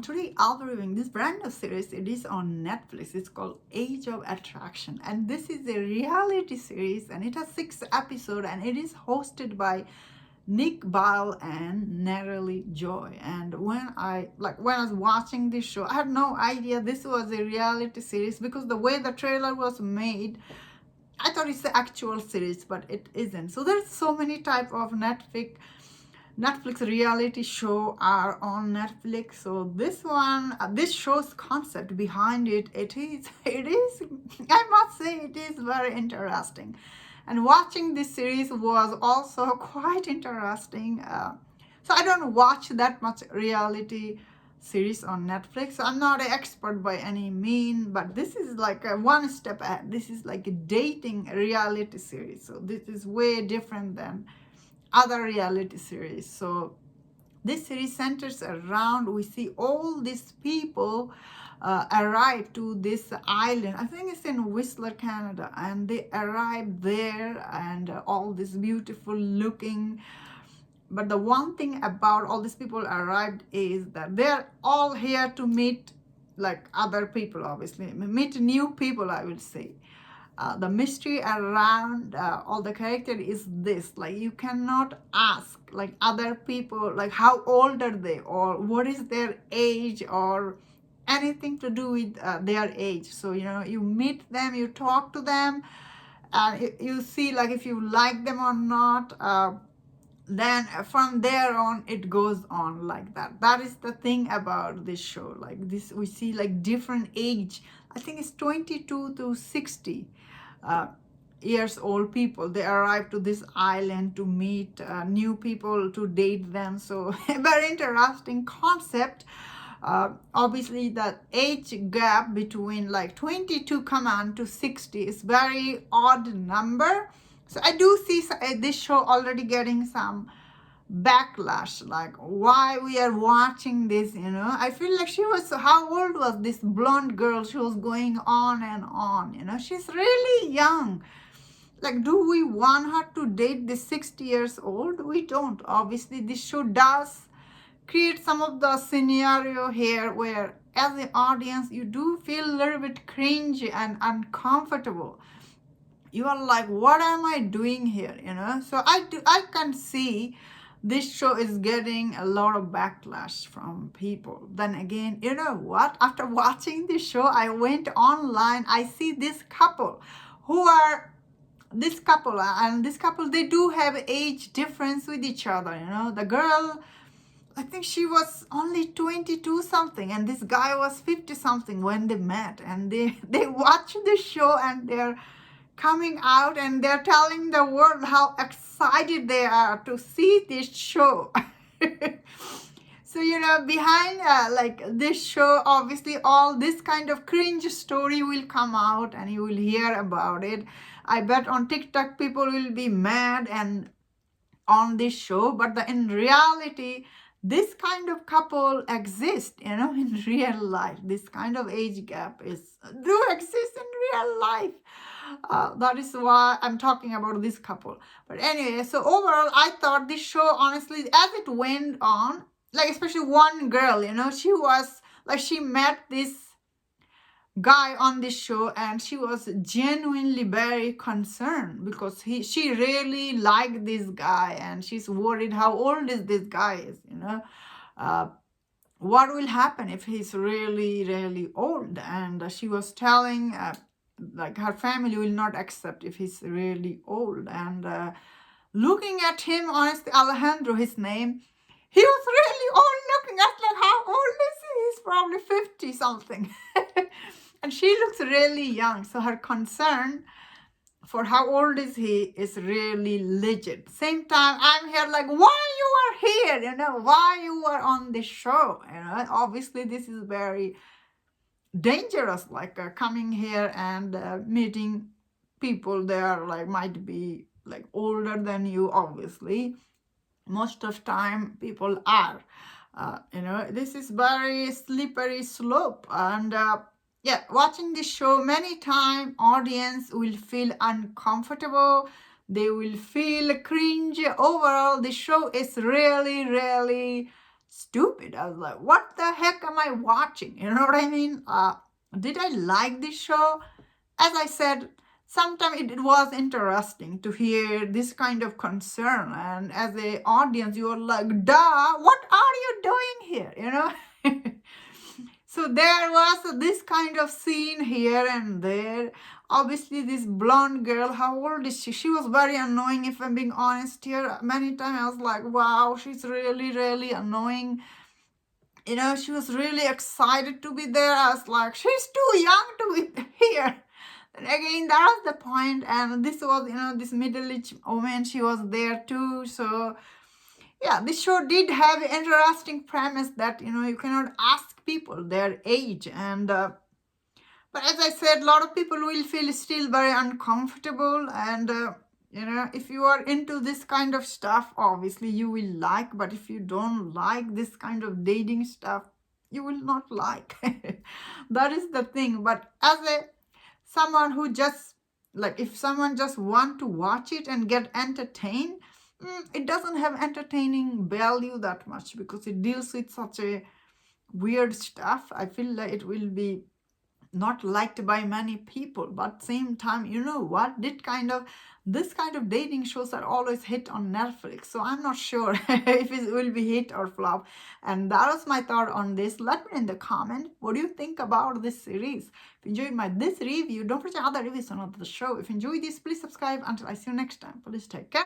everyone. Today I'll be reviewing this brand new series. It is on Netflix. It's called Age of Attraction, and this is a reality series, and it has 6 episodes, and it is hosted by Nick Bile and Natalie Joy. And when I was watching this show, I had no idea this was a reality series because the way the trailer was made, I thought it's the actual series, but it isn't. So there's so many type of Netflix reality show are on Netflix. So this one, this show's concept behind it, it is, I must say, it is very interesting. And watching this series was also quite interesting. So I don't watch that much reality series on Netflix. So I'm not an expert by any mean, but this is like a one step ahead. This is like a dating reality series. So this is way different than other reality series. So this series centers around, we see all these people arrive to this island. I think it's in Whistler, Canada, and they arrive there, and all this beautiful looking. But the one thing about all these people arrived is that they're all here to meet like other people, obviously meet new people, I would say. The mystery around all the character is this, like you cannot ask like other people like how old are they or what is their age or anything to do with their age. So you meet them, you talk to them, and you see like if you like them or not. Then from there on it goes on like that. That is the thing about this show. Like this, we see like different age. I think it's 22 to 60 years old people. They arrive to this island to meet new people, to date them. So very interesting concept. Obviously the age gap between like 22 come on to 60 is very odd number. So I do see this show already getting some backlash, like why we are watching this. I feel like how old was this blonde girl? She was going on and on. She's really young. Like, do we want her to date this 60 years old? We don't. Obviously this show does create some of the scenario here where as an audience you do feel a little bit cringe and uncomfortable. You are like, what am I doing here? So I can see this show is getting a lot of backlash from people. Then again, you know what, after watching this show, I went online. I see this couple and this couple, they do have age difference with each other. The girl, I think she was only 22 something, and this guy was 50 something when they met, and they watch this show and they're coming out and they're telling the world how excited they are to see this show. So behind like this show, obviously all this kind of cringe story will come out and you will hear about it. I bet on TikTok people will be mad and on this show, but in reality this kind of couple exist in real life. This kind of age gap do exist in real life. That is why I'm talking about this couple. But anyway, so overall I thought this show, honestly, as it went on, like especially one girl, she was like, she met this guy on this show and she was genuinely very concerned because she really liked this guy, and she's worried how old is this guy is. What will happen if he's really really old. And she was telling like her family will not accept if he's really old. And looking at him, honestly, Alejandro, his name, he was really old looking at, like, how old is he? He's probably 50 something. And she looks really young. So her concern for how old is he is really legit. Same time, I'm here like, why you are here? Why you are on this show? Obviously this is very dangerous, like coming here and meeting people. They are like, might be like older than you. Obviously most of time people are this is very slippery slope. And yeah, watching this show many time, audience will feel uncomfortable, they will feel cringe. Overall the show is really really stupid. I was like, what the heck am I watching? You know what I mean? Did I like this show? As I said, sometimes it was interesting to hear this kind of concern, and as a audience you are like, duh, what are you doing here, you know? So there was this kind of scene here and there. Obviously this blonde girl, how old is she? She was very annoying, if I'm being honest here. Many times I was like, wow, she's really, really annoying. You know, she was really excited to be there. I was like, she's too young to be here. And again, that was the point. And this was, you know, this middle-aged woman, she was there too. So yeah, this show did have an interesting premise that, you know, you cannot ask people their age. And but as I said, a lot of people will feel still very uncomfortable. And you know, if you are into this kind of stuff, obviously you will like. But if you don't like this kind of dating stuff, you will not like. That is the thing. But as a someone who just, like, if someone just want to watch it and get entertained, it doesn't have entertaining value that much, because it deals with such a weird stuff. I feel like it will be not liked by many people. But same time, you know what, this kind of dating shows are always hit on Netflix, so I'm not sure if it will be hit or flop. And that was my thought on this. Let me know in the comment, what do you think about this series? If you enjoyed this review, don't forget other reviews on the show. If you enjoyed this, please subscribe. Until I see you next time, please take care.